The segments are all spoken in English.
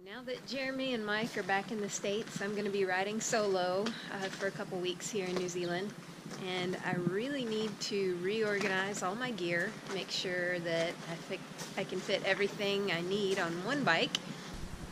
Now that Jeremy and Mike are back in the States, I'm going to be riding solo for a couple weeks here in New Zealand. And I really need to reorganize all my gear, make sure that I can fit everything I need on one bike.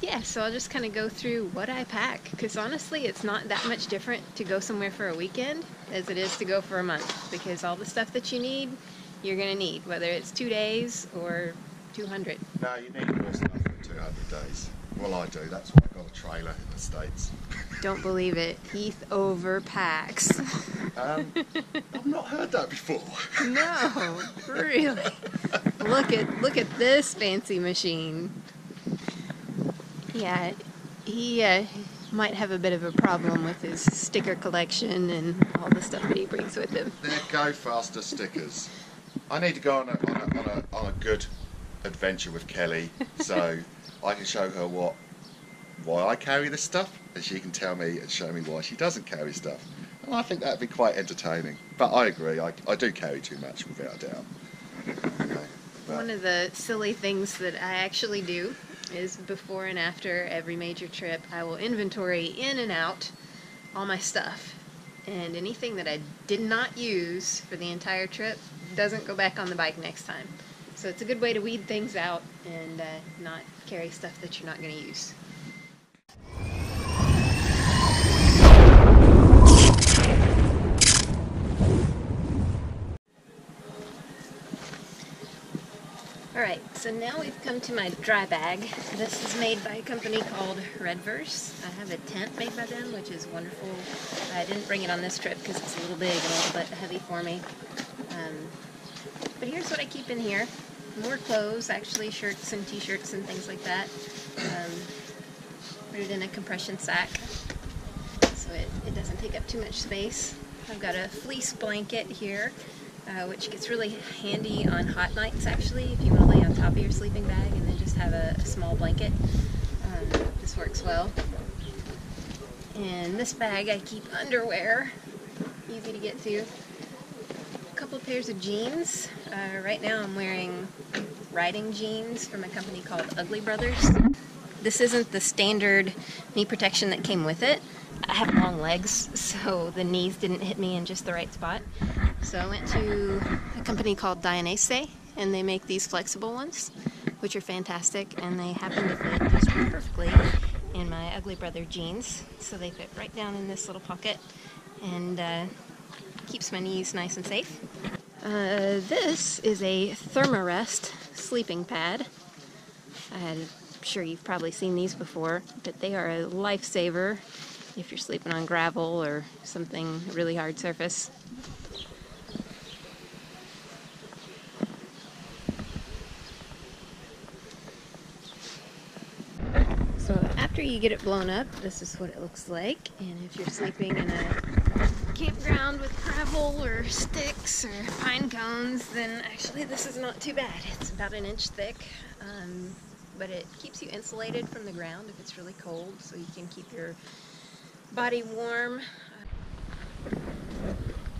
Yeah, so I'll just kind of go through what I pack, because honestly it's not that much different to go somewhere for a weekend as it is to go for a month, because all the stuff that you need, you're going to need, whether it's 2 days or 200. No, you need more stuff than 200 days. Well, I do. That's why I got a trailer in the States. Don't believe it. Heath overpacks. I've not heard that before. No, really. Look at this fancy machine. Yeah, he might have a bit of a problem with his sticker collection and all the stuff that he brings with him. They're Go Faster stickers. I need to go on a good adventure with Kelly, so I can show her why I carry this stuff, and she can tell me and show me why she doesn't carry stuff. And I think that'd be quite entertaining. But I agree, I do carry too much, without a doubt. Okay, One of the silly things that I actually do is before and after every major trip, I will inventory in and out all my stuff. And anything that I did not use for the entire trip doesn't go back on the bike next time. So it's a good way to weed things out and not carry stuff that you're not going to use. Alright, so now we've come to my dry bag. This is made by a company called Redverse. I have a tent made by them, which is wonderful. I didn't bring it on this trip because it's a little big and a little bit heavy for me. But here's what I keep in here. More clothes, actually, shirts and t-shirts and things like that. Put it in a compression sack so it doesn't take up too much space. I've got a fleece blanket here, which gets really handy on hot nights, actually, if you want to lay on top of your sleeping bag and then just have a small blanket. This works well. In this bag I keep underwear, easy to get to. A couple of pairs of jeans. Right now I'm wearing riding jeans from a company called Ugly Brothers. This isn't the standard knee protection that came with it. I have long legs, so the knees didn't hit me in just the right spot. So I went to a company called Dainese, and they make these flexible ones, which are fantastic, and they happen to fit just perfectly in my Ugly Brother jeans. So they fit right down in this little pocket, and keeps my knees nice and safe. This is a Thermarest sleeping pad. I'm sure you've probably seen these before, but they are a lifesaver if you're sleeping on gravel or something really hard surface. So after you get it blown up, this is what it looks like. And if you're sleeping in a campground with gravel or sticks or pine cones, then actually this is not too bad. It's about an inch thick, but it keeps you insulated from the ground if it's really cold, so you can keep your body warm.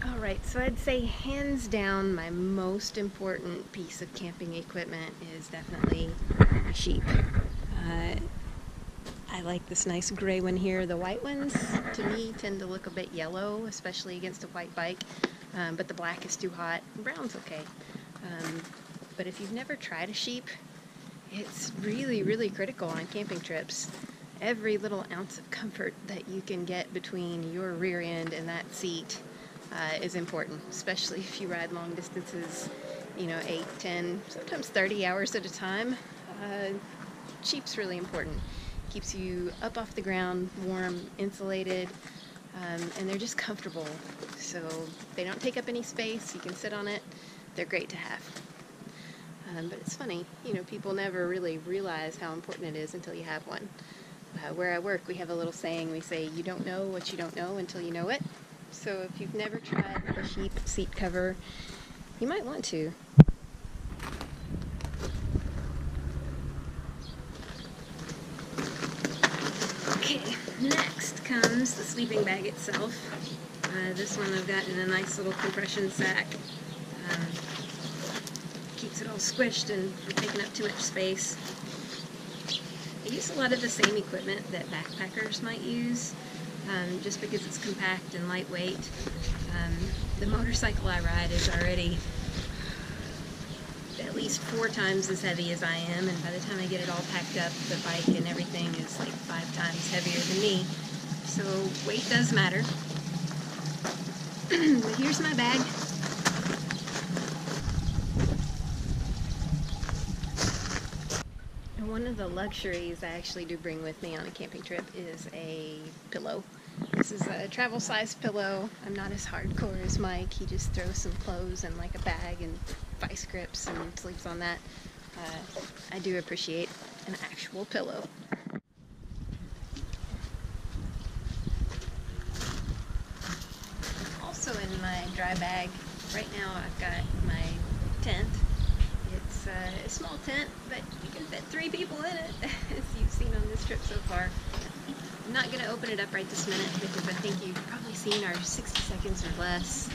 Alright, so I'd say hands down my most important piece of camping equipment is definitely a sheep. I like this nice gray one here. The white ones, to me, tend to look a bit yellow, especially against a white bike, but the black is too hot. Brown's okay. But if you've never tried a sheep, it's really, really critical on camping trips. Every little ounce of comfort that you can get between your rear end and that seat is important, especially if you ride long distances, 8, 10, sometimes 30 hours at a time. Sheep's really important. Keeps you up off the ground, warm, insulated, and they're just comfortable. So they don't take up any space. You can sit on it. They're great to have. But it's funny, people never really realize how important it is until you have one. Where I work, we have a little saying. We say, you don't know what you don't know until you know it. So if you've never tried a sheep seat cover, you might want to. Okay, next comes the sleeping bag itself. This one I've got in a nice little compression sack. Keeps it all squished and from taking up too much space. use a lot of the same equipment that backpackers might use, just because it's compact and lightweight. The motorcycle I ride is already at least 4 times as heavy as I am, and by the time I get it all packed up, the bike and everything is like 5 times heavier than me. So weight does matter. But here's my bag. And one of the luxuries I actually do bring with me on a camping trip is a pillow. This is a travel size pillow. I'm not as hardcore as Mike. He just throws some clothes in like a bag and vice grips and sleeps on that. I do appreciate an actual pillow. Also in my dry bag, right now I've got my tent. It's a small tent, but you can fit 3 people in it, as you've seen on this trip so far. I'm not going to open it up right this minute because I think you've probably seen our 60 seconds or less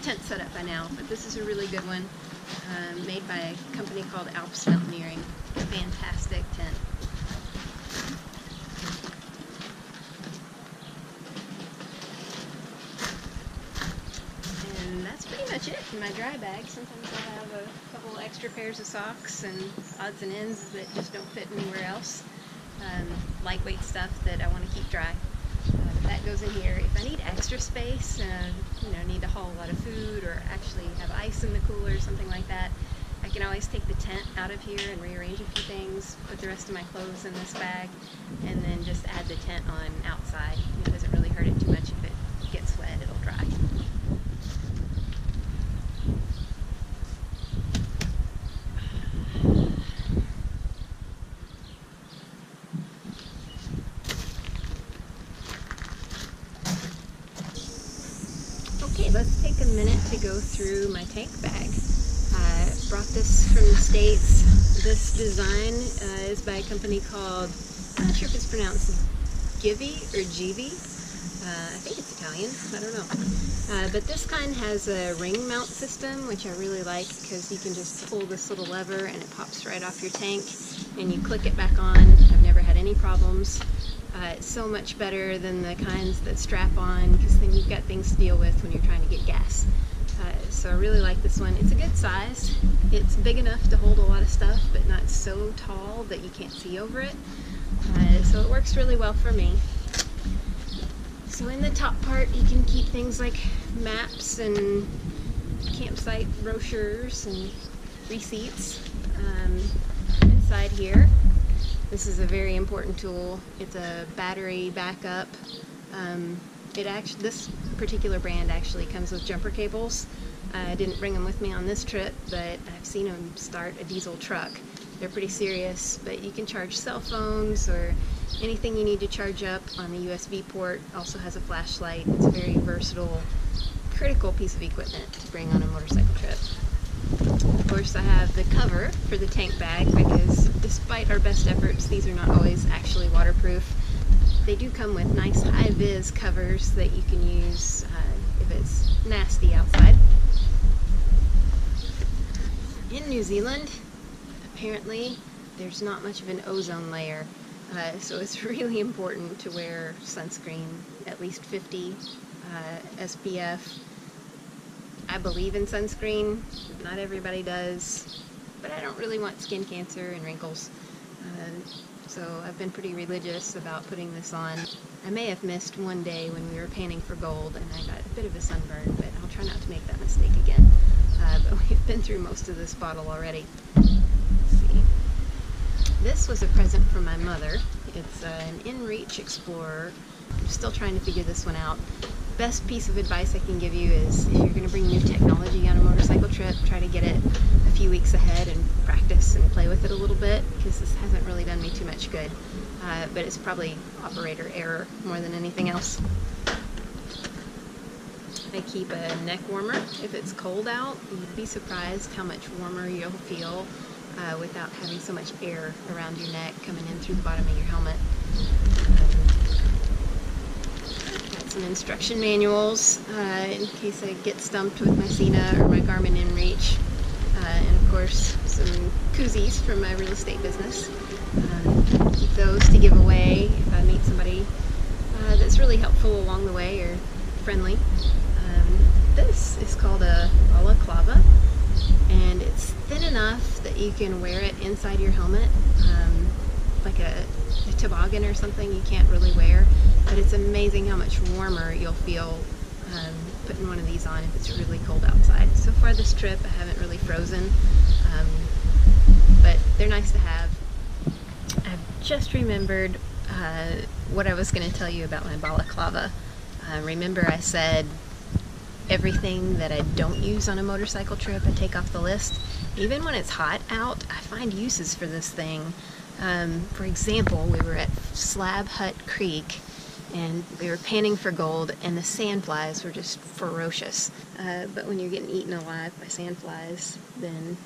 tent setup by now, but this is a really good one, made by a company called Alps Mountaineering. Fantastic tent. And that's pretty much it in my dry bag. Sometimes I have a couple extra pairs of socks and odds and ends that just don't fit anywhere else. Lightweight stuff that I want to keep dry. That goes in here. If I need extra space, need to haul a lot of food or actually have ice in the cooler or something like that, I can always take the tent out of here and rearrange a few things, put the rest of my clothes in this bag, and then just add the tent on outside. It doesn't really hurt it too much. If it gets wet, it'll dry. Okay, let's take a minute to go through my tank bag. I brought this from the States. This design is by a company called, I'm not sure if it's pronounced Givi or Givi. I think it's Italian, I don't know. But this kind has a ring mount system, which I really like because you can just pull this little lever and it pops right off your tank and you click it back on. I've never had any problems. It's so much better than the kinds that strap on, because then you've got things to deal with when you're trying to get gas. So I really like this one. It's a good size. It's big enough to hold a lot of stuff, but not so tall that you can't see over it. So it works really well for me. So in the top part, you can keep things like maps and campsite brochures and receipts. Inside here, this is a very important tool. It's a battery backup. This particular brand actually comes with jumper cables. I didn't bring them with me on this trip, but I've seen them start a diesel truck. They're pretty serious, but you can charge cell phones or anything you need to charge up on the USB port. Also has a flashlight. It's a very versatile, critical piece of equipment to bring on a motorcycle trip. Of course, I have the cover for the tank bag because despite our best efforts, these are not always actually waterproof. They do come with nice high-vis covers that you can use if it's nasty outside. In New Zealand, apparently, there's not much of an ozone layer, so it's really important to wear sunscreen, at least 50 SPF. I believe in sunscreen. Not everybody does, but I don't really want skin cancer and wrinkles. So I've been pretty religious about putting this on. I may have missed one day when we were panning for gold and I got a bit of a sunburn, but I'll try not to make that mistake again. But we've been through most of this bottle already. Let's see. This was a present from my mother. It's an InReach Explorer. I'm still trying to figure this one out. Best piece of advice I can give you is if you're going to bring new technology on a motorcycle trip, try to get it a few weeks ahead and practice and play with it a little bit, because this hasn't really done me too much good. But it's probably operator error more than anything else. I keep a neck warmer. If it's cold out, you'd be surprised how much warmer you'll feel without having so much air around your neck coming in through the bottom of your helmet. Some instruction manuals in case I get stumped with my Sena or my Garmin InReach, and of course some koozies from my real estate business. those to give away if I meet somebody that's really helpful along the way or friendly. This is called a balaclava, and it's thin enough that you can wear it inside your helmet, like a toboggan or something you can't really wear, but it's amazing how much warmer you'll feel putting one of these on if it's really cold outside. So far this trip I haven't really frozen, but they're nice to have. I've just remembered what I was going to tell you about my balaclava. Remember I said everything that I don't use on a motorcycle trip I take off the list. Even when it's hot out, I find uses for this thing. For example, we were at Slab Hut Creek and we were panning for gold, and the sandflies were just ferocious. But when you're getting eaten alive by sandflies, then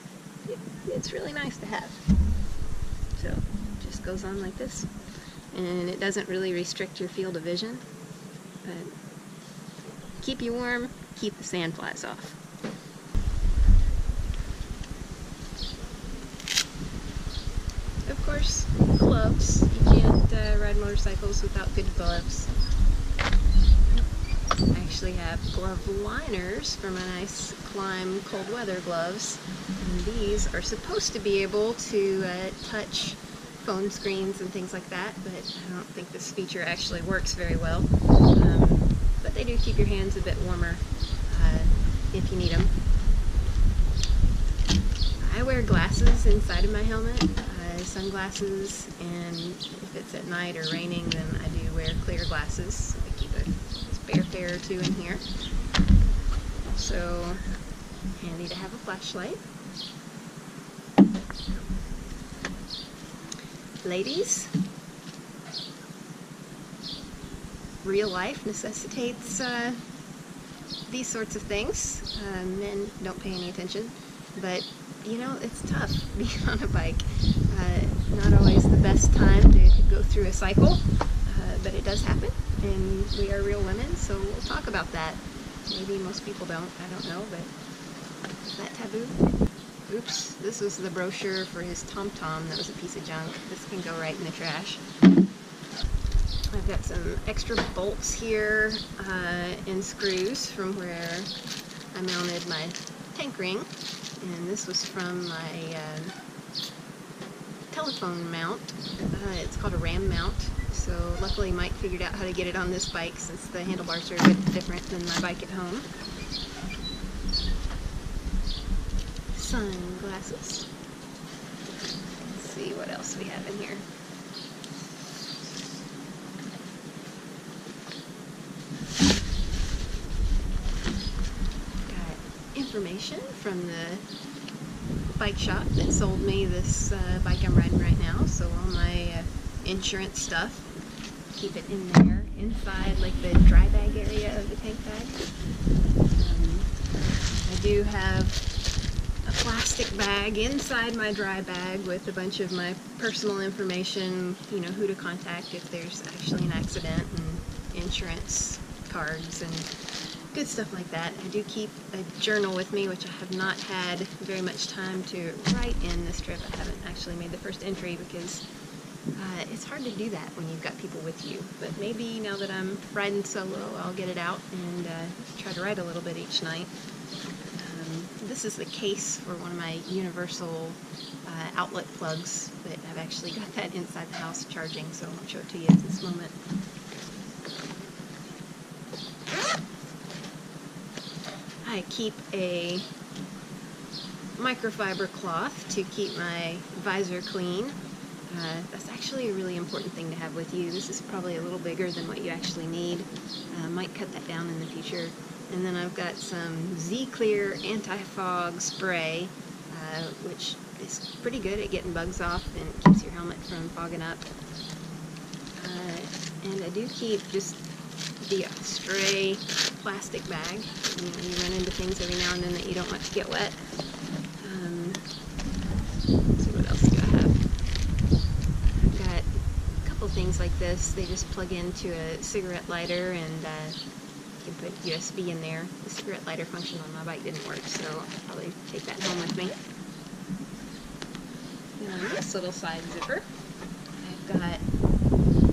it's really nice to have. So it just goes on like this, and it doesn't really restrict your field of vision, but keep you warm, keep the sandflies off. Of course, gloves. You can't ride motorcycles without good gloves. I actually have glove liners for my nice climb cold weather gloves. And these are supposed to be able to touch phone screens and things like that, but I don't think this feature actually works very well. But they do keep your hands a bit warmer if you need them. I wear glasses inside of my helmet, sunglasses, and if it's at night or raining, then I do wear clear glasses. I keep a spare pair or two in here. So handy to have a flashlight. Ladies, real life necessitates these sorts of things. Men don't pay any attention, but you know, it's tough being on a bike. Not always the best time to go through a cycle, but it does happen, and we are real women, so we'll talk about that. Maybe most people don't, I don't know, but is that taboo? Oops, this was the brochure for his TomTom that was a piece of junk. This can go right in the trash. I've got some extra bolts here and screws from where I mounted my tank ring, and this was from my telephone mount. It's called a RAM mount, so luckily Mike figured out how to get it on this bike since the handlebars are a bit different than my bike at home. Sunglasses. Let's see what else we have in here. Got information from the bike shop that sold me this bike I'm riding right now, so all my insurance stuff, keep it in there, inside like the dry bag area of the tank bag. I do have a plastic bag inside my dry bag with a bunch of my personal information, you know, who to contact if there's actually an accident, and insurance cards and good stuff like that. I do keep a journal with me, which I have not had very much time to write in this trip. I haven't actually made the first entry because it's hard to do that when you've got people with you. But maybe now that I'm riding solo, I'll get it out and try to write a little bit each night. This is the case for one of my universal outlet plugs, but I've actually got that inside the house charging, so I won't show it to you at this moment. I keep a microfiber cloth to keep my visor clean. That's actually a really important thing to have with you. This is probably a little bigger than what you actually need. Might cut that down in the future. And then I've got some Z-Clear anti-fog spray, which is pretty good at getting bugs off and keeps your helmet from fogging up. And I do keep just the stray plastic bag. You know, you run into things every now and then that you don't want to get wet. Let's see, what else do I have? I've got a couple things like this. They just plug into a cigarette lighter, and you can put USB in there. The cigarette lighter function on my bike didn't work, so I'll probably take that home with me. And on this little side zipper, I've got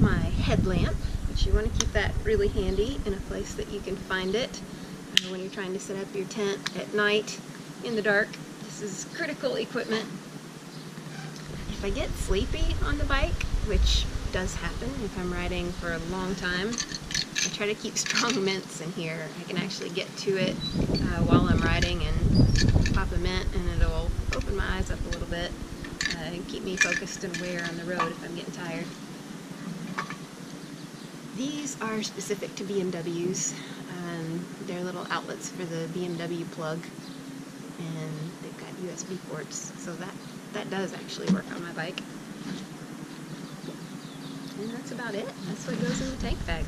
my headlamp, which you want to keep that really handy in a place that you can find it when you're trying to set up your tent at night in the dark. This is critical equipment. If I get sleepy on the bike, which does happen if I'm riding for a long time, I try to keep strong mints in here. I can actually get to it while I'm riding and pop a mint, and it'll open my eyes up a little bit and keep me focused and aware on the road if I'm getting tired. These are specific to BMWs. They're little outlets for the BMW plug, and they've got USB ports, so that does actually work on my bike. And that's about it. That's what goes in the tank bag.